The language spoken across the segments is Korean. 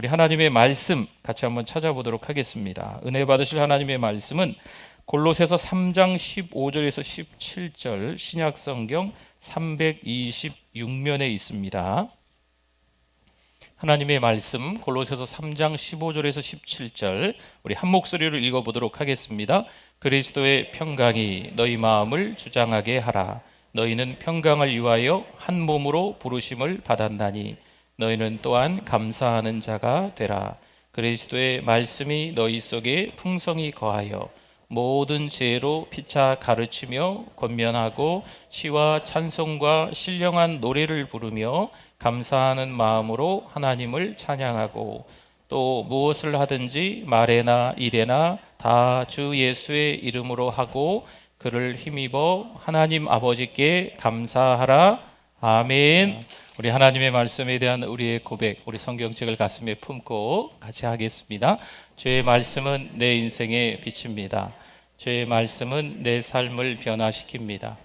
우리 하나님의 말씀 같이 한번 찾아보도록 하겠습니다. 은혜 받으실 하나님의 말씀은 골로새서 3장 15절에서 17절 신약성경 326면에 있습니다. 하나님의 말씀 골로새서 3장 15절에서 17절 우리 한 목소리로 읽어보도록 하겠습니다. 그리스도의 평강이 너희 마음을 주장하게 하라. 너희는 평강을 위하여 한 몸으로 부르심을 받았나니 너희는 또한 감사하는 자가 되라. 그리스도의 말씀이 너희 속에 풍성히 거하여 모든 지혜로 피차 가르치며 권면하고 시와 찬송과 신령한 노래를 부르며 감사하는 마음으로 하나님을 찬양하고 또 무엇을 하든지 말에나 일에나 다 주 예수의 이름으로 하고 그를 힘입어 하나님 아버지께 감사하라. 아멘. 우리 하나님의 말씀에 대한 우리의 고백, 우리 성경책을 가슴에 품고 같이 하겠습니다. 주의 말씀은 내 인생의 빛입니다. 주의 말씀은 내 삶을 변화시킵니다.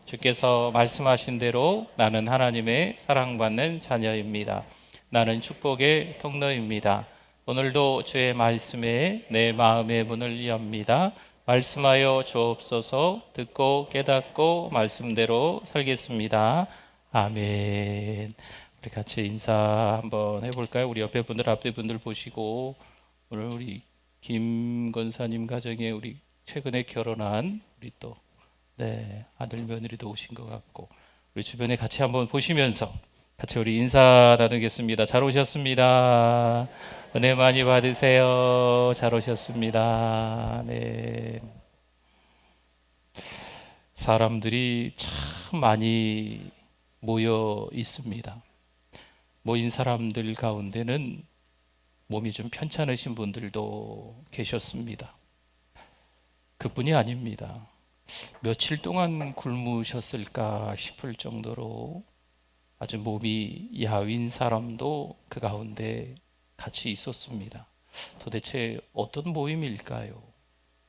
주께서 말씀하신 대로 나는 하나님의 사랑받는 자녀입니다. 나는 축복의 통로입니다. 오늘도 주의 말씀에 내 마음의 문을 엽니다. 말씀하여 주옵소서. 듣고 깨닫고 말씀대로 살겠습니다. 아멘. 우리 같이 인사 한번 해볼까요? 우리 옆에 분들, 앞에 분들 보시고 오늘 우리 김 권사님 가정에 우리 최근에 결혼한 우리 또 아들 며느리도 오신 것 같고 우리 주변에 같이 한번 보시면서 같이 우리 인사 나누겠습니다. 잘 오셨습니다. 은혜 많이 받으세요. 잘 오셨습니다. 네. 사람들이 참 많이 모여 있습니다. 모인 사람들 가운데는 몸이 좀 편찮으신 분들도 계셨습니다. 그뿐이 아닙니다. 며칠 동안 굶으셨을까 싶을 정도로 아주 몸이 야윈 사람도 그 가운데 같이 있었습니다. 도대체 어떤 모임일까요?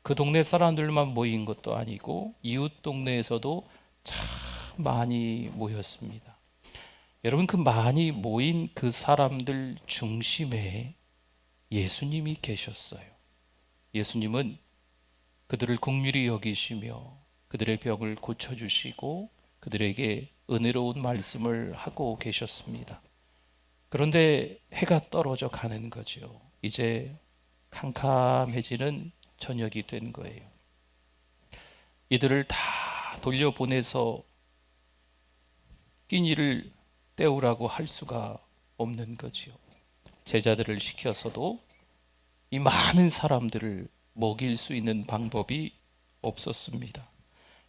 그 동네 사람들만 모인 것도 아니고 이웃 동네에서도 참 많이 모였습니다. 여러분, 그 많이 모인 그 사람들 중심에 예수님이 계셨어요. 예수님은 그들을 긍휼히 여기시며 그들의 병을 고쳐주시고 그들에게 은혜로운 말씀을 하고 계셨습니다. 그런데 해가 떨어져 가는 거죠. 이제 캄캄해지는 저녁이 된 거예요. 이들을 다 돌려보내서 끼니를 때우라고 할 수가 없는 거지요. 제자들을 시켜서도 이 많은 사람들을 먹일 수 있는 방법이 없었습니다.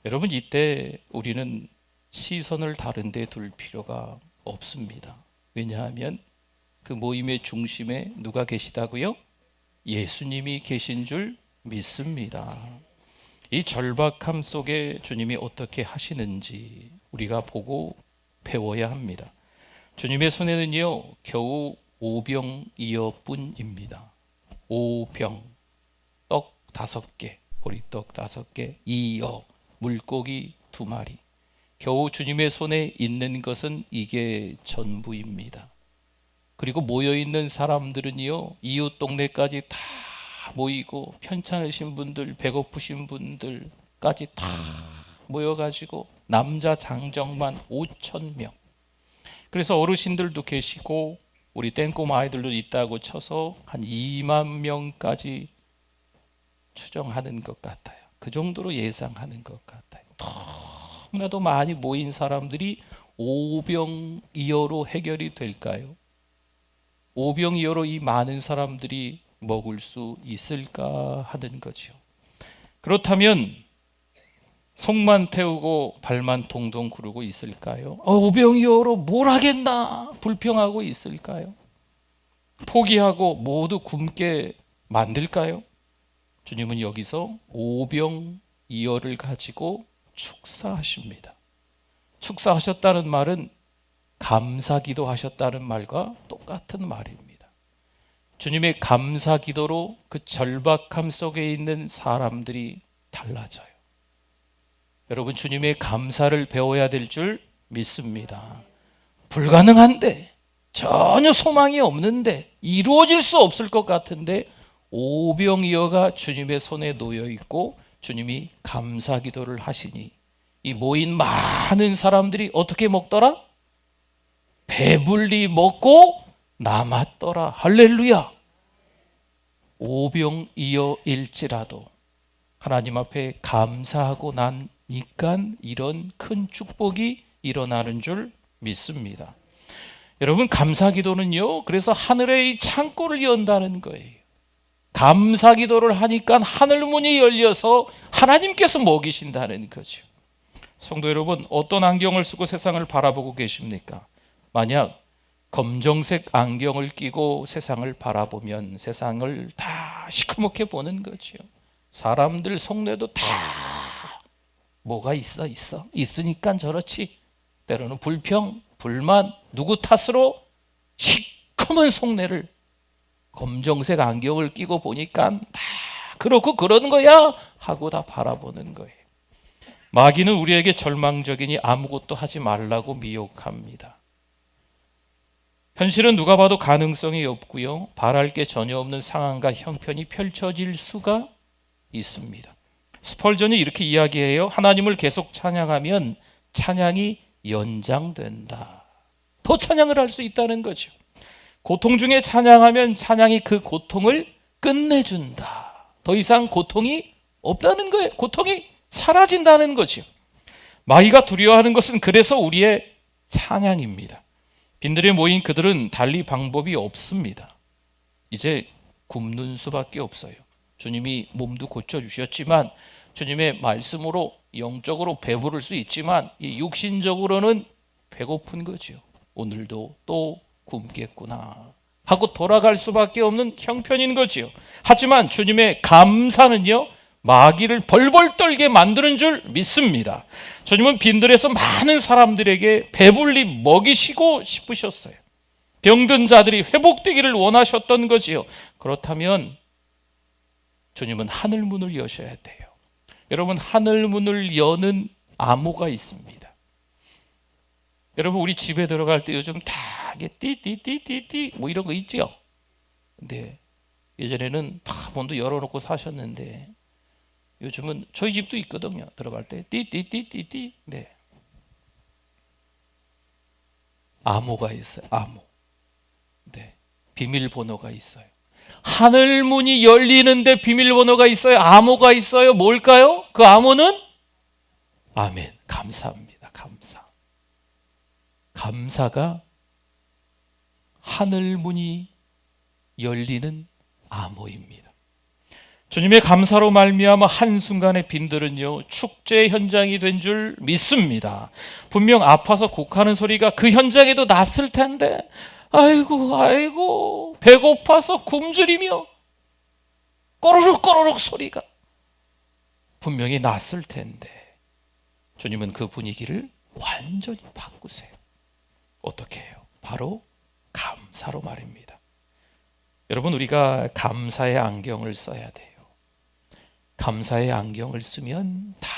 여러분, 이때 우리는 시선을 다른 데 둘 필요가 없습니다. 왜냐하면 그 모임의 중심에 누가 계시다고요? 예수님이 계신 줄 믿습니다. 이 절박함 속에 주님이 어떻게 하시는지 우리가 보고 배워야 합니다. 주님의 손에는요 겨우 5병이어뿐입니다. 5병, 떡 5개, 보리떡 5개, 2어, 물고기 2마리. 겨우 주님의 손에 있는 것은 이게 전부입니다. 그리고 모여있는 사람들은요 이웃 동네까지 다 모이고 편찮으신 분들, 배고프신 분들까지 다 모여가지고 남자 장정만 5,000명. 그래서 어르신들도 계시고 우리 땡꼬마 아이들도 있다고 쳐서 한 2만 명까지 추정하는 것 같아요. 그 정도로 예상하는 것 같아요. 너무나도 많이 모인 사람들이 오병이어로 해결이 될까요? 오병이어로 이 많은 사람들이 먹을 수 있을까 하는 거죠. 그렇다면 속만 태우고 발만 동동 구르고 있을까요? 오병이어로 뭘 하겠나 불평하고 있을까요? 포기하고 모두 굶게 만들까요? 주님은 여기서 오병이어를 가지고 축사하십니다. 축사하셨다는 말은 감사기도 하셨다는 말과 똑같은 말입니다. 주님의 감사기도로 그 절박함 속에 있는 사람들이 달라져요. 여러분, 주님의 감사를 배워야 될 줄 믿습니다. 불가능한데 전혀 소망이 없는데, 이루어질 수 없을 것 같은데 오병이어가 주님의 손에 놓여 있고 주님이 감사 기도를 하시니 이 모인 많은 사람들이 어떻게 먹더라? 배불리 먹고 남았더라. 할렐루야. 오병이어일지라도 하나님 앞에 감사하고 나니까 이런 큰 축복이 일어나는 줄 믿습니다. 여러분, 감사 기도는요, 그래서 하늘의 이 창고를 연다는 거예요. 감사 기도를 하니까 하늘 문이 열려서 하나님께서 먹이신다는 거죠. 성도 여러분, 어떤 안경을 쓰고 세상을 바라보고 계십니까? 만약 검정색 안경을 끼고 세상을 바라보면 세상을 다 시커멓게 보는 거죠. 사람들 속내도 다 뭐가 있으니까 저렇지. 때로는 불평, 불만, 누구 탓으로 시커먼 속내를 검정색 안경을 끼고 보니까 다 그렇고 그러는 거야 하고 다 바라보는 거예요. 마귀는 우리에게 절망적이니 아무것도 하지 말라고 미혹합니다. 현실은 누가 봐도 가능성이 없고요, 바랄 게 전혀 없는 상황과 형편이 펼쳐질 수가 있습니다. 스펄전이 이렇게 이야기해요. 하나님을 계속 찬양하면 찬양이 연장된다. 더 찬양을 할 수 있다는 거죠. 고통 중에 찬양하면 찬양이 그 고통을 끝내준다. 더 이상 고통이 없다는 거예요. 고통이 사라진다는 거죠. 마귀가 두려워하는 것은 그래서 우리의 찬양입니다. 빈들에 모인 그들은 달리 방법이 없습니다. 이제 굶는 수밖에 없어요. 주님이 몸도 고쳐주셨지만, 주님의 말씀으로 영적으로 배부를 수 있지만 이 육신적으로는 배고픈 거죠. 오늘도 또 굶겠구나 하고 돌아갈 수밖에 없는 형편인 거지요. 하지만 주님의 감사는요, 마귀를 벌벌 떨게 만드는 줄 믿습니다. 주님은 빈들에서 많은 사람들에게 배불리 먹이시고 싶으셨어요. 병든 자들이 회복되기를 원하셨던 거지요. 그렇다면 주님은 하늘 문을 여셔야 돼요. 여러분, 하늘 문을 여는 암호가 있습니다. 여러분, 우리 집에 들어갈 때 요즘 다 띠띠띠띠띠 뭐 이런 거 있죠. 근데 예전에는 다 문도 열어놓고 사셨는데 요즘은 저희 집도 있거든요. 들어갈 때 띠띠띠띠띠. 네. 암호가 있어요. 암호. 네. 비밀번호가 있어요. 하늘 문이 열리는데 비밀번호가 있어요. 암호가 있어요. 뭘까요? 그 암호는 아멘. 감사합니다. 감사. 감사가 하늘 문이 열리는 암호입니다. 주님의 감사로 말미암아 한순간에 빈들은요, 축제 현장이 된 줄 믿습니다. 분명 아파서 곡하는 소리가 그 현장에도 났을 텐데, 아이고 배고파서 굶주리며 꼬르륵 꼬르륵 소리가 분명히 났을 텐데 주님은 그 분위기를 완전히 바꾸세요. 어떻게 해요? 바로 감사로 말입니다. 여러분, 우리가 감사의 안경을 써야 돼요. 감사의 안경을 쓰면 다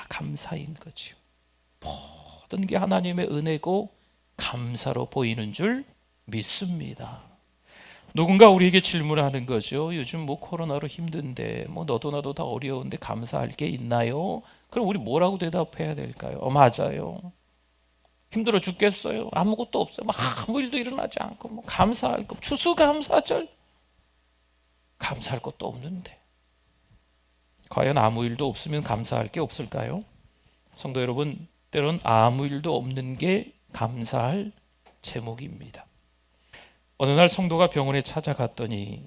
감사인 거지요. 모든 게 하나님의 은혜고 감사로 보이는 줄 믿습니다. 누군가 우리에게 질문하는 거죠. 요즘 뭐 코로나로 힘든데, 뭐 너도 나도 다 어려운데 감사할 게 있나요? 그럼 우리 뭐라고 대답해야 될까요? 맞아요. 힘들어 죽겠어요. 아무것도 없어요. 아무 일도 일어나지 않고 뭐 감사할 것, 추수감사절. 감사할 것도 없는데. 과연 아무 일도 없으면 감사할 게 없을까요? 성도 여러분, 때론 아무 일도 없는 게 감사할 제목입니다. 어느 날 성도가 병원에 찾아갔더니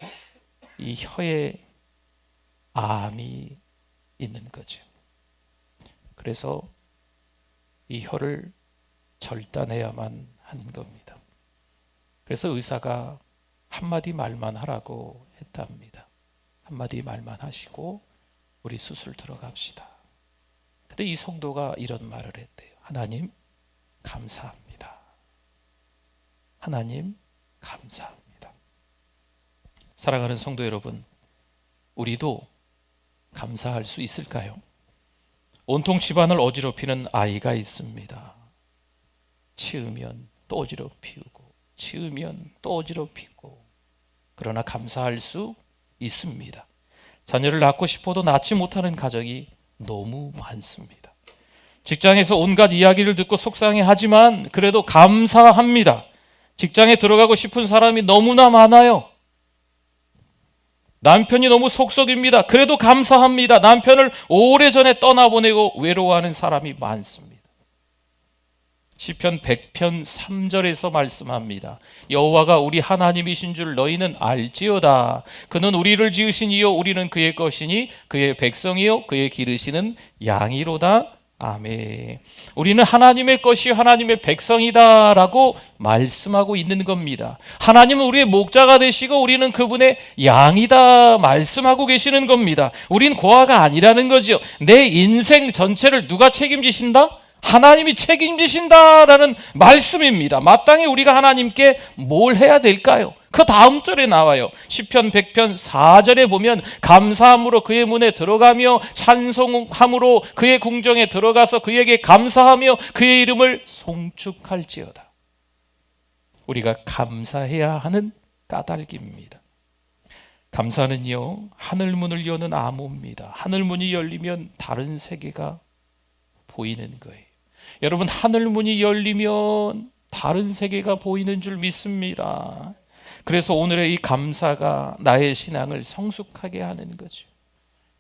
이 혀에 암이 있는 거죠. 그래서 이 혀를 절단해야만 하는 겁니다. 그래서 의사가 한마디 말만 하라고 했답니다. 한마디 말만 하시고 우리 수술 들어갑시다. 근데 이 성도가 이런 말을 했대요. 하나님 감사합니다. 하나님 감사합니다. 사랑하는 성도 여러분, 우리도 감사할 수 있을까요? 온통 집안을 어지럽히는 아이가 있습니다. 치우면 또 어지럽히고, 치우면 또 어지럽히고, 그러나 감사할 수 있습니다. 자녀를 낳고 싶어도 낳지 못하는 가정이 너무 많습니다. 직장에서 온갖 이야기를 듣고 속상해하지만 그래도 감사합니다. 직장에 들어가고 싶은 사람이 너무나 많아요. 남편이 너무 속썩입니다. 그래도 감사합니다. 남편을 오래전에 떠나보내고 외로워하는 사람이 많습니다. 시편 100편 3절에서 말씀합니다. 여호와가 우리 하나님이신 줄 너희는 알지어다. 그는 우리를 지으신 이요 우리는 그의 것이니 그의 백성이요 그의 기르시는 양이로다. 아멘. 우리는 하나님의 것이 하나님의 백성이다라고 말씀하고 있는 겁니다. 하나님은 우리의 목자가 되시고 우리는 그분의 양이다 말씀하고 계시는 겁니다. 우린 고아가 아니라는 거죠. 내 인생 전체를 누가 책임지신다? 하나님이 책임지신다라는 말씀입니다. 마땅히 우리가 하나님께 뭘 해야 될까요? 그 다음 절에 나와요. 시편 100편 4절에 보면 감사함으로 그의 문에 들어가며 찬송함으로 그의 궁정에 들어가서 그에게 감사하며 그의 이름을 송축할지어다. 우리가 감사해야 하는 까닭입니다. 감사는요, 하늘문을 여는 암호입니다. 하늘문이 열리면 다른 세계가 보이는 거예요. 여러분, 하늘문이 열리면 다른 세계가 보이는 줄 믿습니다. 그래서 오늘의 이 감사가 나의 신앙을 성숙하게 하는 거죠.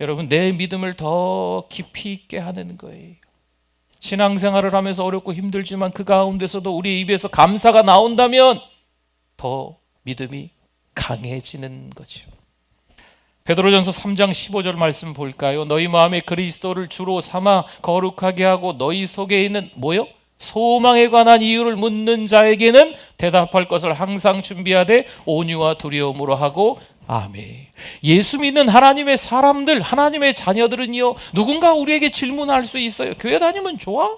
여러분, 내 믿음을 더 깊이 있게 하는 거예요. 신앙생활을 하면서 어렵고 힘들지만 그 가운데서도 우리 입에서 감사가 나온다면 더 믿음이 강해지는 거죠. 베드로전서 3장 15절 말씀 볼까요? 너희 마음에 그리스도를 주로 삼아 거룩하게 하고 너희 속에 있는 뭐요? 소망에 관한 이유를 묻는 자에게는 대답할 것을 항상 준비하되 온유와 두려움으로 하고 아멘. 예수 믿는 하나님의 사람들, 하나님의 자녀들은요, 누군가 우리에게 질문할 수 있어요. 교회 다니면 좋아?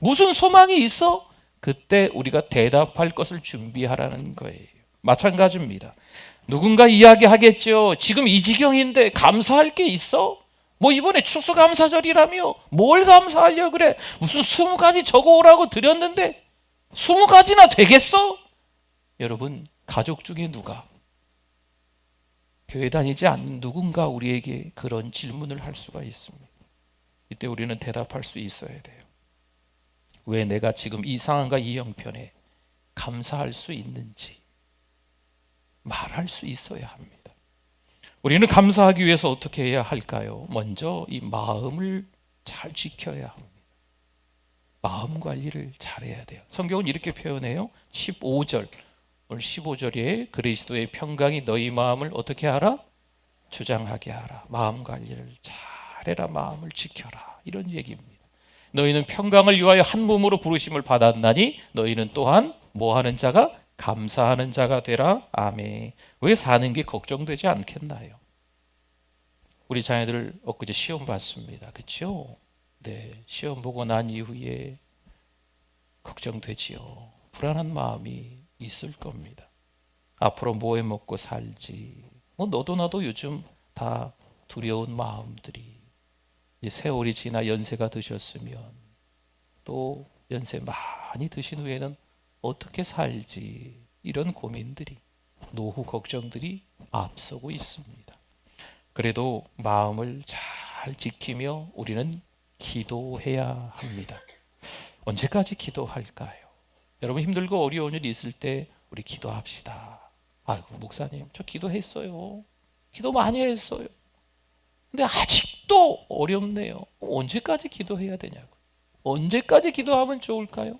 무슨 소망이 있어? 그때 우리가 대답할 것을 준비하라는 거예요. 마찬가지입니다. 누군가 이야기하겠죠. 지금 이 지경인데 감사할 게 있어? 뭐 이번에 추수감사절이라며 뭘 감사하려고 그래? 무슨 20가지 적어오라고 드렸는데 20가지나 되겠어? 여러분, 가족 중에 누가, 교회 다니지 않는 누군가 우리에게 그런 질문을 할 수가 있습니다. 이때 우리는 대답할 수 있어야 돼요. 왜 내가 지금 이 상황과 이 형편에 감사할 수 있는지 말할 수 있어야 합니다. 우리는 감사하기 위해서 어떻게 해야 할까요? 먼저 이 마음을 잘 지켜야 합니다. 마음 관리를 잘해야 돼요. 성경은 이렇게 표현해요. 15절, 오늘 15절에 그리스도의 평강이 너희 마음을 어떻게 하라? 주장하게 하라. 마음 관리를 잘해라. 마음을 지켜라. 이런 얘기입니다. 너희는 평강을 위하여 한 몸으로 부르심을 받았나니 너희는 또한 뭐 하는 자가? 감사하는 자가 되라. 아멘. 왜 사는 게 걱정되지 않겠나요? 우리 자녀들 엊그제 시험 봤습니다. 그렇죠? 네, 시험 보고 난 이후에 걱정되지요. 불안한 마음이 있을 겁니다. 앞으로 뭐 해 먹고 살지. 뭐 너도 나도 요즘 다 두려운 마음들이, 이제 세월이 지나 연세가 드셨으면 또 연세 많이 드신 후에는 어떻게 살지, 이런 고민들이, 노후 걱정들이 앞서고 있습니다. 그래도 마음을 잘 지키며 우리는 기도해야 합니다. 언제까지 기도할까요? 여러분, 힘들고 어려운 일이 있을 때 우리 기도합시다. 아이고 목사님, 저 기도했어요. 기도 많이 했어요. 근데 아직도 어렵네요. 언제까지 기도해야 되냐고. 언제까지 기도하면 좋을까요?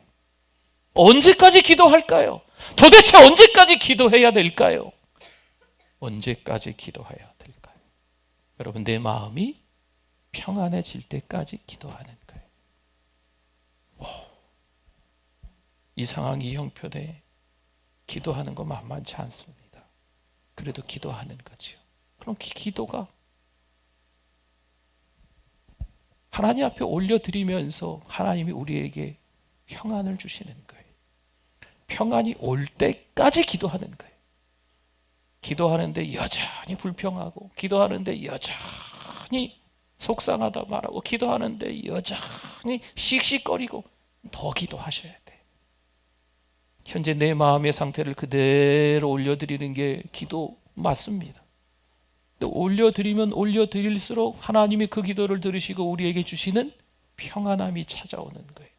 언제까지 기도할까요? 도대체 언제까지 기도해야 될까요? 언제까지 기도해야 될까요? 여러분, 내 마음이 평안해질 때까지 기도하는 거예요. 이 상황, 이 형편에 기도하는 거 만만치 않습니다. 그래도 기도하는 거죠. 그럼 기도가 하나님 앞에 올려드리면서 하나님이 우리에게 평안을 주시는 거예요. 평안이 올 때까지 기도하는 거예요. 기도하는데 여전히 불평하고, 기도하는데 여전히 속상하다 말하고, 기도하는데 여전히 씩씩거리고, 더 기도하셔야 돼요. 현재 내 마음의 상태를 그대로 올려드리는 게 기도 맞습니다. 올려드리면 올려드릴수록 하나님이 그 기도를 들으시고 우리에게 주시는 평안함이 찾아오는 거예요.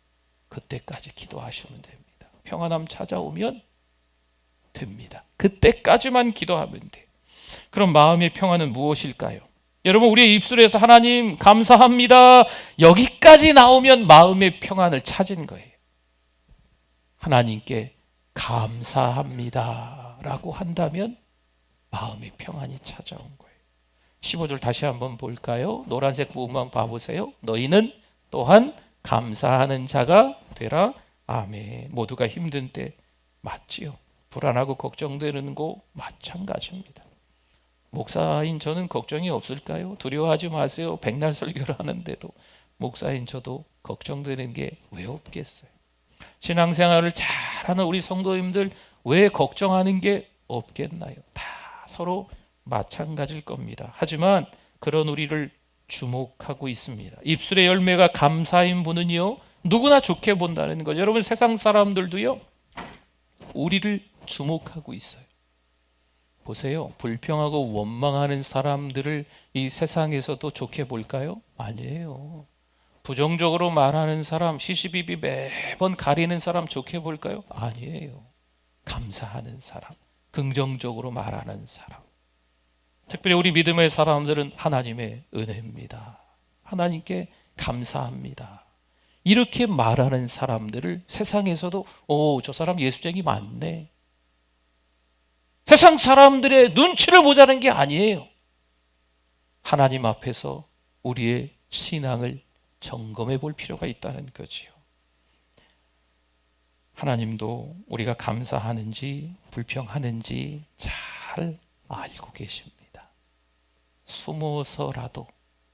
그때까지 기도하시면 됩니다. 평안함 찾아오면 됩니다. 그때까지만 기도하면 돼요. 그럼 마음의 평안은 무엇일까요? 여러분, 우리의 입술에서 하나님 감사합니다 여기까지 나오면 마음의 평안을 찾은 거예요. 하나님께 감사합니다 라고 한다면 마음의 평안이 찾아온 거예요. 15절 다시 한번 볼까요? 노란색 부분만 봐보세요. 너희는 또한 감사하는 자가 되라. 아멘. 모두가 힘든 때 맞지요. 불안하고 걱정되는 거 마찬가지입니다. 목사인 저는 걱정이 없을까요? 두려워하지 마세요. 백날 설교를 하는데도 목사인 저도 걱정되는 게 왜 없겠어요? 신앙생활을 잘하는 우리 성도님들 왜 걱정하는 게 없겠나요? 다 서로 마찬가지일 겁니다. 하지만 그런 우리를 주목하고 있습니다. 입술의 열매가 감사인 분은요 누구나 좋게 본다는 거죠. 여러분, 세상 사람들도요 우리를 주목하고 있어요. 보세요. 불평하고 원망하는 사람들을 이 세상에서도 좋게 볼까요? 아니에요. 부정적으로 말하는 사람, 시시비비 매번 가리는 사람 좋게 볼까요? 아니에요. 감사하는 사람, 긍정적으로 말하는 사람. 특별히 우리 믿음의 사람들은 하나님의 은혜입니다. 하나님께 감사합니다. 이렇게 말하는 사람들을 세상에서도 저 사람 예수쟁이 많네. 세상 사람들의 눈치를 보자는 게 아니에요. 하나님 앞에서 우리의 신앙을 점검해 볼 필요가 있다는 거지요. 하나님도 우리가 감사하는지 불평하는지 잘 알고 계십니다. 숨어서라도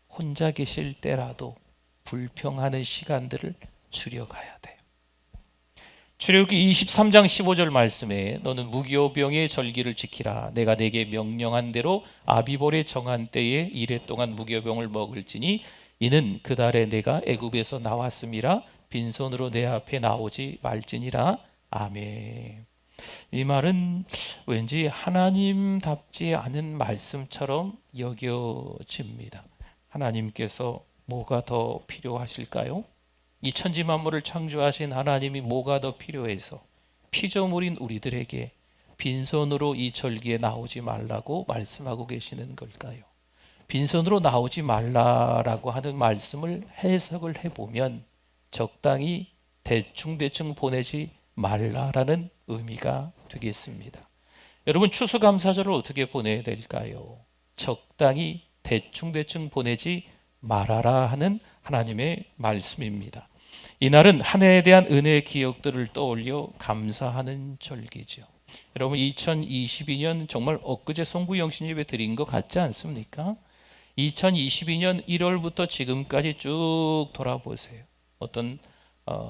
혼자 계실 때라도 불평하는 시간들을 줄여가야 돼요. 출애굽기 23장 15절 말씀에 너는 무교병의 절기를 지키라. 내가 네게 명령한 대로 아비볼의 정한 때에 이레 동안 무교병을 먹을지니 이는 그 달에 내가 애굽에서 나왔음이라 빈손으로 내 앞에 나오지 말지니라. 아멘. 이 말은 왠지 하나님답지 않은 말씀처럼 여겨집니다. 하나님께서 뭐가 더 필요하실까요? 이 천지 만물을 창조하신 하나님이 뭐가 더 필요해서 피조물인 우리들에게 빈손으로 이 절기에 나오지 말라고 말씀하고 계시는 걸까요? 빈손으로 나오지 말라라고 하는 말씀을 해석을 해보면 적당히 대충 보내지 말라라는 의미가 되겠습니다. 여러분, 추수감사절을 어떻게 보내야 될까요? 적당히 대충 보내지 말아라 하는 하나님의 말씀입니다. 이날은 한 해에 대한 은혜의 기억들을 떠올려 감사하는 절기죠. 여러분, 2022년 정말 엊그제 송구영신 예배 드린 것 같지 않습니까? 2022년 1월부터 지금까지 쭉 돌아보세요. 어떤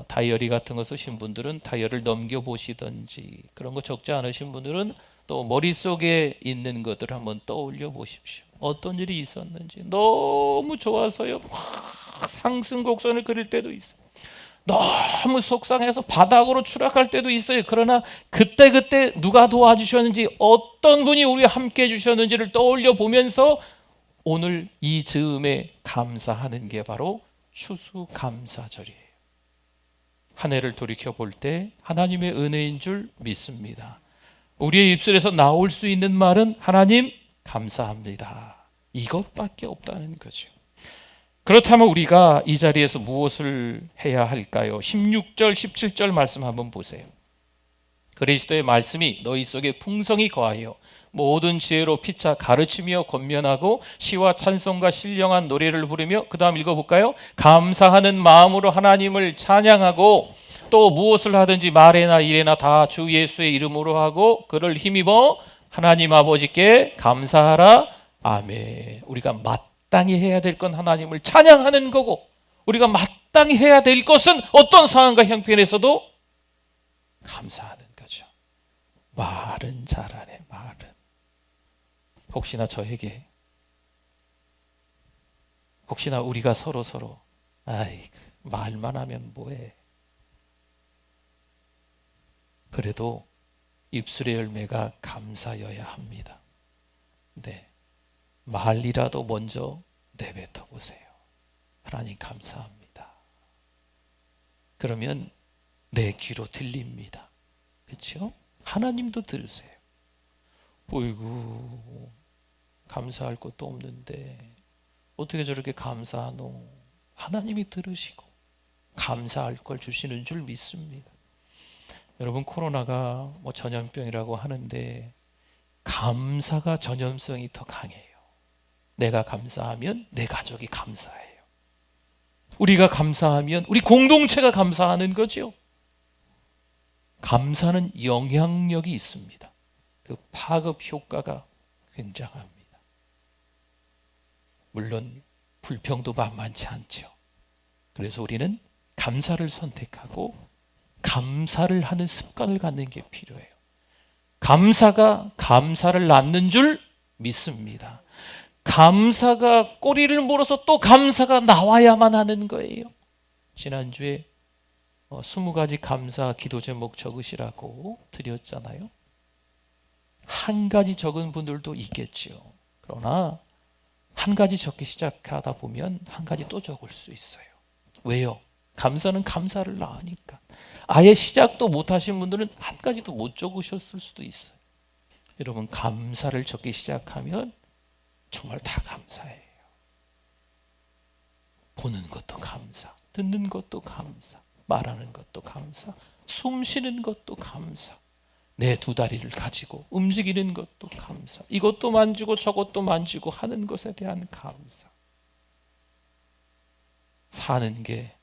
다이어리 같은 거 쓰신 분들은 다이어리를 넘겨보시든지, 그런 거 적지 않으신 분들은 또 머릿속에 있는 것들을 한번 떠올려 보십시오. 어떤 일이 있었는지. 너무 좋아서요 상승곡선을 그릴 때도 있어요. 너무 속상해서 바닥으로 추락할 때도 있어요. 그러나 그때 누가 도와주셨는지, 어떤 분이 우리와 함께 해주셨는지를 떠올려 보면서 오늘 이 즈음에 감사하는 게 바로 추수감사절이에요. 한 해를 돌이켜 볼 때 하나님의 은혜인 줄 믿습니다. 우리의 입술에서 나올 수 있는 말은 하나님 감사합니다. 이것밖에 없다는 거죠. 그렇다면 우리가 이 자리에서 무엇을 해야 할까요? 16절 17절 말씀 한번 보세요. 그리스도의 말씀이 너희 속에 풍성히 거하여 모든 지혜로 피차 가르치며 권면하고 시와 찬송과 신령한 노래를 부르며, 그 다음 읽어볼까요? 감사하는 마음으로 하나님을 찬양하고, 또 무엇을 하든지 말에나 일에나 다 주 예수의 이름으로 하고 그를 힘입어 하나님 아버지께 감사하라. 아멘. 우리가 마땅히 해야 될 건 하나님을 찬양하는 거고, 우리가 마땅히 해야 될 것은 어떤 상황과 형편에서도 감사하는 거죠. 말은 잘하네, 말은. 혹시나 저에게, 혹시나 우리가 서로 아이 말만 하면 뭐해, 그래도 입술의 열매가 감사여야 합니다. 네, 말이라도 먼저 내뱉어 보세요. 하나님 감사합니다. 그러면 내 귀로 들립니다. 그렇죠? 하나님도 들으세요. 어이구, 감사할 것도 없는데 어떻게 저렇게 감사하노? 하나님이 들으시고 감사할 걸 주시는 줄 믿습니다. 여러분, 코로나가 전염병이라고 하는데 감사가 전염성이 더 강해요. 내가 감사하면 내 가족이 감사해요. 우리가 감사하면 우리 공동체가 감사하는 거죠. 감사는 영향력이 있습니다. 그 파급 효과가 굉장합니다. 물론 불평도 만만치 않죠. 그래서 우리는 감사를 선택하고 감사를 하는 습관을 갖는 게 필요해요. 감사가 감사를 낳는 줄 믿습니다. 감사가 꼬리를 물어서 또 감사가 나와야만 하는 거예요. 지난주에 20가지 감사 기도 제목 적으시라고 드렸잖아요. 한 가지 적은 분들도 있겠지요. 그러나 한 가지 적기 시작하다 보면 한 가지 또 적을 수 있어요. 왜요? 감사는 감사를 낳으니까. 아예 시작도 못 하신 분들은 한 가지도 못 적으셨을 수도 있어요. 여러분, 감사를 적기 시작하면 정말 다 감사해요. 보는 것도 감사, 듣는 것도 감사, 말하는 것도 감사, 숨 쉬는 것도 감사, 내 두 다리를 가지고 움직이는 것도 감사, 이것도 만지고 저것도 만지고 하는 것에 대한 감사. 사는 게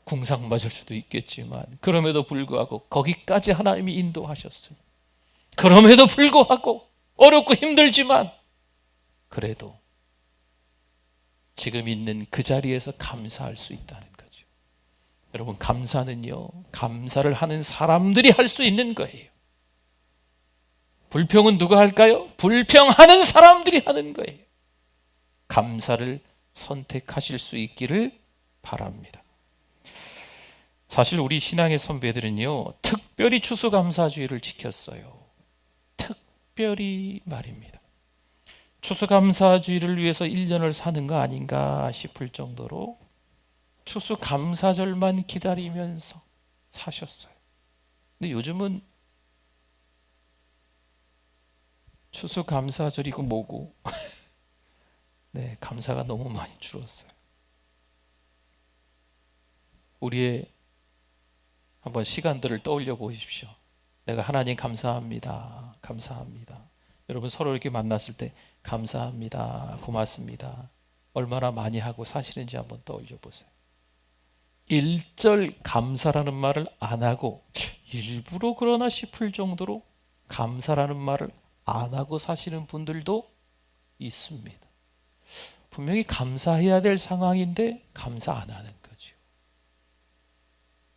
궁상맞을 수도 있겠지만 그럼에도 불구하고 거기까지 하나님이 인도하셨으니, 그럼에도 불구하고 어렵고 힘들지만 그래도 지금 있는 그 자리에서 감사할 수 있다는 거죠. 여러분, 감사는요, 감사를 하는 사람들이 할 수 있는 거예요. 불평은 누가 할까요? 불평하는 사람들이 하는 거예요. 감사를 선택하실 수 있기를 바랍니다. 사실 우리 신앙의 선배들은요, 특별히 추수감사주의를 지켰어요. 특별히 말입니다. 추수감사주의를 위해서 1년을 사는 거 아닌가 싶을 정도로 추수감사절만 기다리면서 사셨어요. 근데 요즘은 추수감사절이고 뭐고 네, 감사가 너무 많이 줄었어요. 우리의 한번 시간들을 떠올려 보십시오. 내가 하나님 감사합니다. 감사합니다. 여러분, 서로 이렇게 만났을 때 감사합니다. 고맙습니다. 얼마나 많이 하고 사시는지 한번 떠올려 보세요. 일절 감사라는 말을 안 하고 일부러 그러나 싶을 정도로 감사라는 말을 안 하고 사시는 분들도 있습니다. 분명히 감사해야 될 상황인데 감사 안 하는 거죠.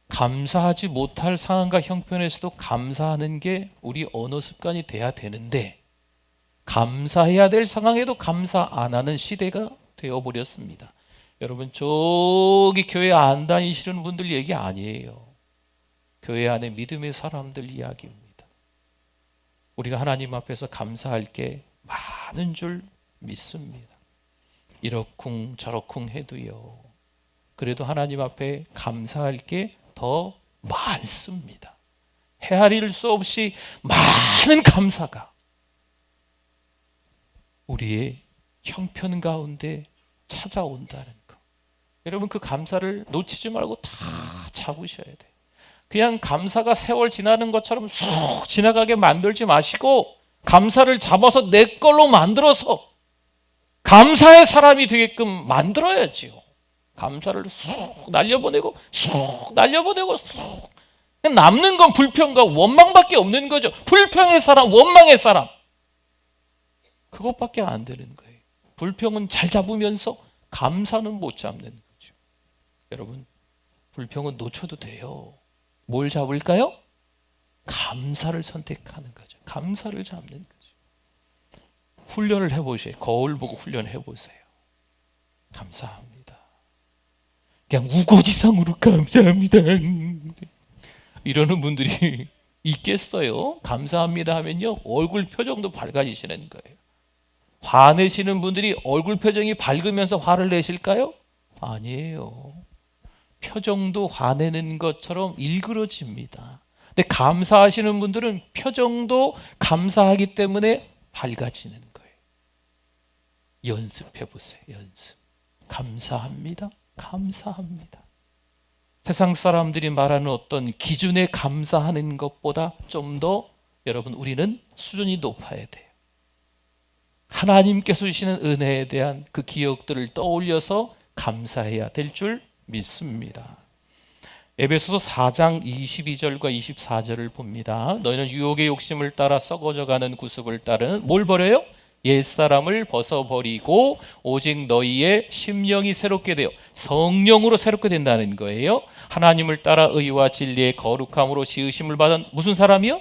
감사하지 못할 상황과 형편에서도 감사하는 게 우리 언어 습관이 돼야 되는데 감사해야 될 상황에도 감사 안 하는 시대가 되어버렸습니다. 여러분, 저기 교회 안 다니시는 분들 얘기 아니에요. 교회 안에 믿음의 사람들 이야기입니다. 우리가 하나님 앞에서 감사할 게 많은 줄 믿습니다. 이러쿵 저러쿵 해도요, 그래도 하나님 앞에 감사할 게 더 많습니다. 헤아릴 수 없이 많은 감사가 우리의 형편 가운데 찾아온다는 거. 여러분, 그 감사를 놓치지 말고 다 잡으셔야 돼요. 그냥 감사가 세월 지나는 것처럼 쑥 지나가게 만들지 마시고 감사를 잡아서 내 걸로 만들어서 감사의 사람이 되게끔 만들어야지요. 감사를 쑥 날려보내고 쑥 날려보내고 쑥 남는 건 불평과 원망밖에 없는 거죠. 불평의 사람, 원망의 사람, 그것밖에 안 되는 거예요. 불평은 잘 잡으면서 감사는 못 잡는 거죠. 여러분, 불평은 놓쳐도 돼요. 뭘 잡을까요? 감사를 선택하는 거죠. 감사를 잡는 거죠. 훈련을 해보세요. 거울 보고 훈련해보세요. 감사합니다. 그냥 우거지상으로 감사합니다 이러는 분들이 있겠어요? 감사합니다 하면요, 얼굴 표정도 밝아지시는 거예요. 화내시는 분들이 얼굴 표정이 밝으면서 화를 내실까요? 아니에요. 표정도 화내는 것처럼 일그러집니다. 근데 감사하시는 분들은 표정도 감사하기 때문에 밝아지는 거예요. 연습해 보세요. 연습. 감사합니다. 감사합니다. 세상 사람들이 말하는 어떤 기준에 감사하는 것보다 좀 더 여러분 우리는 수준이 높아야 돼요. 하나님께서 주시는 은혜에 대한 그 기억들을 떠올려서 감사해야 될 줄 믿습니다. 에베소서 4장 22절과 24절을 봅니다. 너희는 유혹의 욕심을 따라 썩어져가는 구습을 따르는 뭘 버려요? 옛사람을 벗어버리고 오직 너희의 심령이 새롭게 되어 성령으로 새롭게 된다는 거예요. 하나님을 따라 의와 진리의 거룩함으로 지으심을 받은 무슨 사람이요?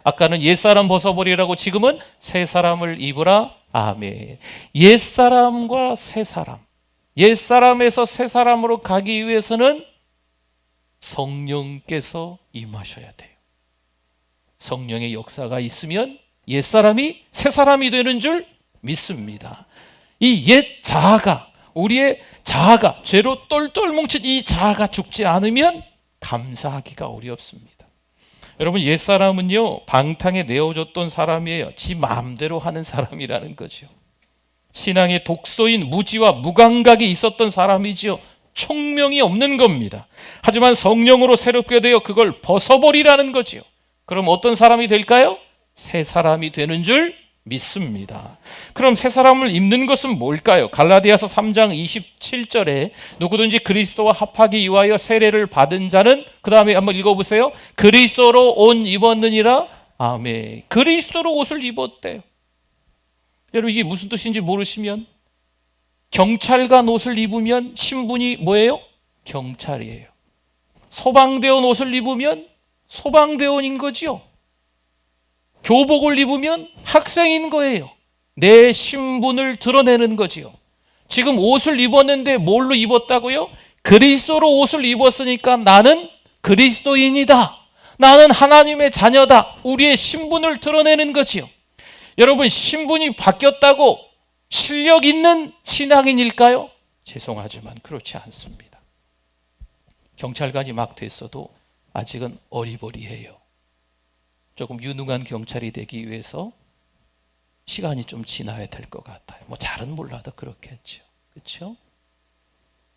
아까는 옛사람 벗어버리라고, 지금은 새사람을 입으라. 아멘. 옛사람과 새사람, 옛사람에서 새사람으로 가기 위해서는 성령께서 임하셔야 돼요. 성령의 역사가 있으면 옛사람이 새사람이 되는 줄 믿습니다. 이 옛 자아가, 우리의 자아가, 죄로 똘똘 뭉친 이 자아가 죽지 않으면 감사하기가 어렵습니다. 여러분, 옛사람은요, 방탕에 내어줬던 사람이에요. 지 마음대로 하는 사람이라는 거죠. 신앙의 독소인 무지와 무감각이 있었던 사람이지요. 총명이 없는 겁니다. 하지만 성령으로 새롭게 되어 그걸 벗어버리라는 거지요. 그럼 어떤 사람이 될까요? 새 사람이 되는 줄 믿습니다. 그럼 새 사람을 입는 것은 뭘까요? 갈라디아서 3장 27절에 누구든지 그리스도와 합하기 위하여 세례를 받은 자는, 그 다음에 한번 읽어보세요. 그리스도로 옷 입었느니라. 아멘. 그리스도로 옷을 입었대요. 여러분, 이게 무슨 뜻인지 모르시면, 경찰관 옷을 입으면 신분이 뭐예요? 경찰이에요. 소방대원 옷을 입으면 소방대원인 거지요. 교복을 입으면 학생인 거예요. 내 신분을 드러내는 거지요. 지금 옷을 입었는데 뭘로 입었다고요? 그리스도로 옷을 입었으니까 나는 그리스도인이다. 나는 하나님의 자녀다. 우리의 신분을 드러내는 거지요. 여러분, 신분이 바뀌었다고 실력 있는 신앙인일까요? 죄송하지만 그렇지 않습니다. 경찰관이 막 됐어도 아직은 어리버리해요. 조금 유능한 경찰이 되기 위해서 시간이 좀 지나야 될 것 같아요. 뭐 잘은 몰라도 그렇겠죠. 그렇죠?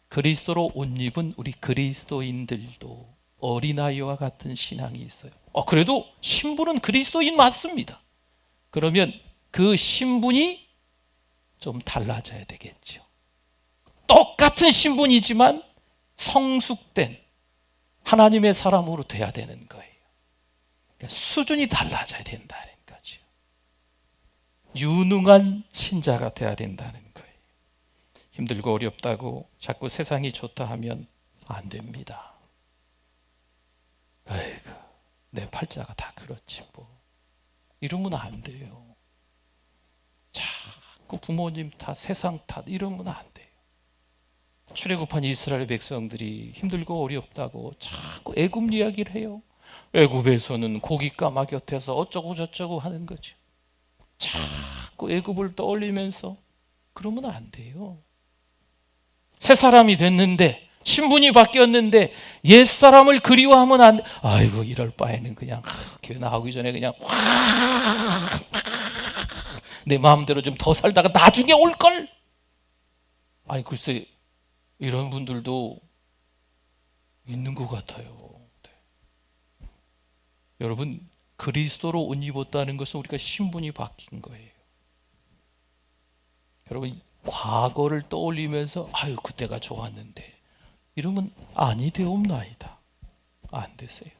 그리스도로 옷 입은 우리 그리스도인들도 어린아이와 같은 신앙이 있어요. 그래도 신분은 그리스도인 맞습니다. 그러면 그 신분이 좀 달라져야 되겠죠. 똑같은 신분이지만 성숙된 하나님의 사람으로 돼야 되는 거예요. 그러니까 수준이 달라져야 된다는 거죠. 유능한 신자가 돼야 된다는 거예요. 힘들고 어렵다고 자꾸 세상이 좋다 하면 안 됩니다. 아이고, 내 팔자가 다 그렇지 뭐. 이러면 안 돼요. 자꾸 부모님 탓, 세상 탓 이러면 안 돼요. 출애굽한 이스라엘 백성들이 힘들고 어렵다고 자꾸 애굽 이야기를 해요. 애굽에서는 고깃가마 곁에서 어쩌고 저쩌고 하는 거죠. 자꾸 애굽을 떠올리면서 그러면 안 돼요. 새 사람이 됐는데, 신분이 바뀌었는데 옛사람을 그리워하면 안 돼. 아이고, 이럴 바에는 그냥 교회 나오기 전에 그냥 내 마음대로 좀 더 살다가 나중에 올걸. 아니, 글쎄 이런 분들도 있는 것 같아요. 네. 여러분, 그리스도로 옷 입었다는 것은 우리가 신분이 바뀐 거예요. 여러분, 과거를 떠올리면서 아유 그때가 좋았는데 이러면 아니 되옵나이다. 안 되세요.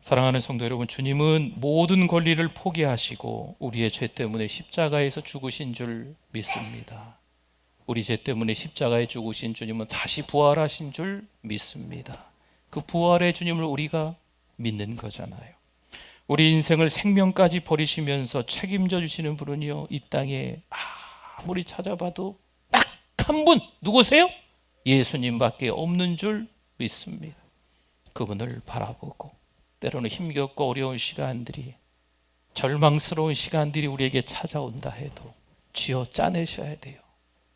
사랑하는 성도 여러분, 주님은 모든 권리를 포기하시고 우리의 죄 때문에 십자가에서 죽으신 줄 믿습니다. 우리 죄 때문에 십자가에 죽으신 주님은 다시 부활하신 줄 믿습니다. 그 부활의 주님을 우리가 믿는 거잖아요. 우리 인생을 생명까지 버리시면서 책임져 주시는 분은요, 이 땅에 아무리 찾아봐도 딱 한 분, 누구세요? 예수님밖에 없는 줄 믿습니다. 그분을 바라보고 때로는 힘겹고 어려운 시간들이, 절망스러운 시간들이 우리에게 찾아온다 해도 쥐어 짜내셔야 돼요.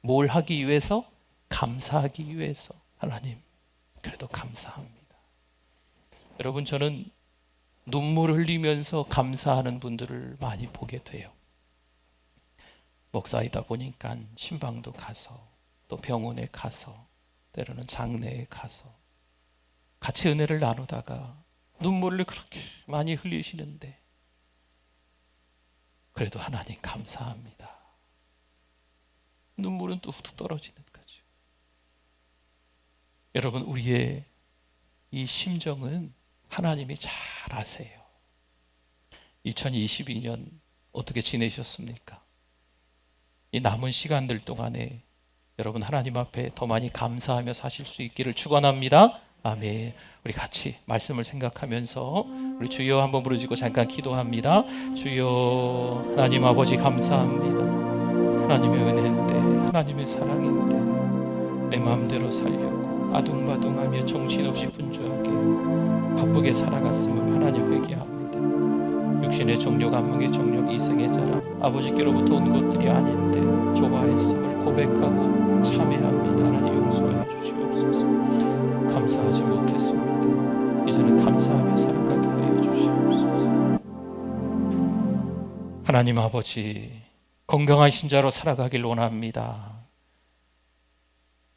뭘 하기 위해서? 감사하기 위해서. 하나님, 그래도 감사합니다. 여러분, 저는 눈물을 흘리면서 감사하는 분들을 많이 보게 돼요. 목사이다 보니까 신방도 가서, 또 병원에 가서, 때로는 장례에 가서 같이 은혜를 나누다가 눈물을 그렇게 많이 흘리시는데, 그래도 하나님 감사합니다. 눈물은 또 후뚝 떨어지는 거죠. 여러분, 우리의 이 심정은 하나님이 잘 아세요. 2022년 어떻게 지내셨습니까? 이 남은 시간들 동안에 여러분, 하나님 앞에 더 많이 감사하며 사실 수 있기를 축원합니다. 아멘. 우리 같이 말씀을 생각하면서 우리 주여 한번 부르짖고 잠깐 기도합니다. 주여, 하나님 아버지 감사합니다. 하나님의 은혜인데, 하나님의 사랑인데 내 마음대로 살려고 아둥바둥하며 정신없이 분주하게 바쁘게 살아갔음을 하나님 회개합니다. 육신의 정욕, 안목의 정욕, 이생의 자랑, 아버지께로부터 온 것들이 아닌데 좋아했음을 고백하고 참회합니다. 하나님 용서해 주시옵소서. 감사하지 못했습니다. 이제는 감사하며 살아가게 하여 주시옵소서. 하나님 아버지, 건강한 신자로 살아가길 원합니다.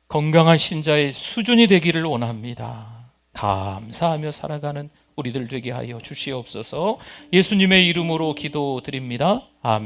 건강한 신자의 수준이 되기를 원합니다. 감사하며 살아가는 우리들 되게 하여 주시옵소서. 예수님의 이름으로 기도드립니다. 아멘.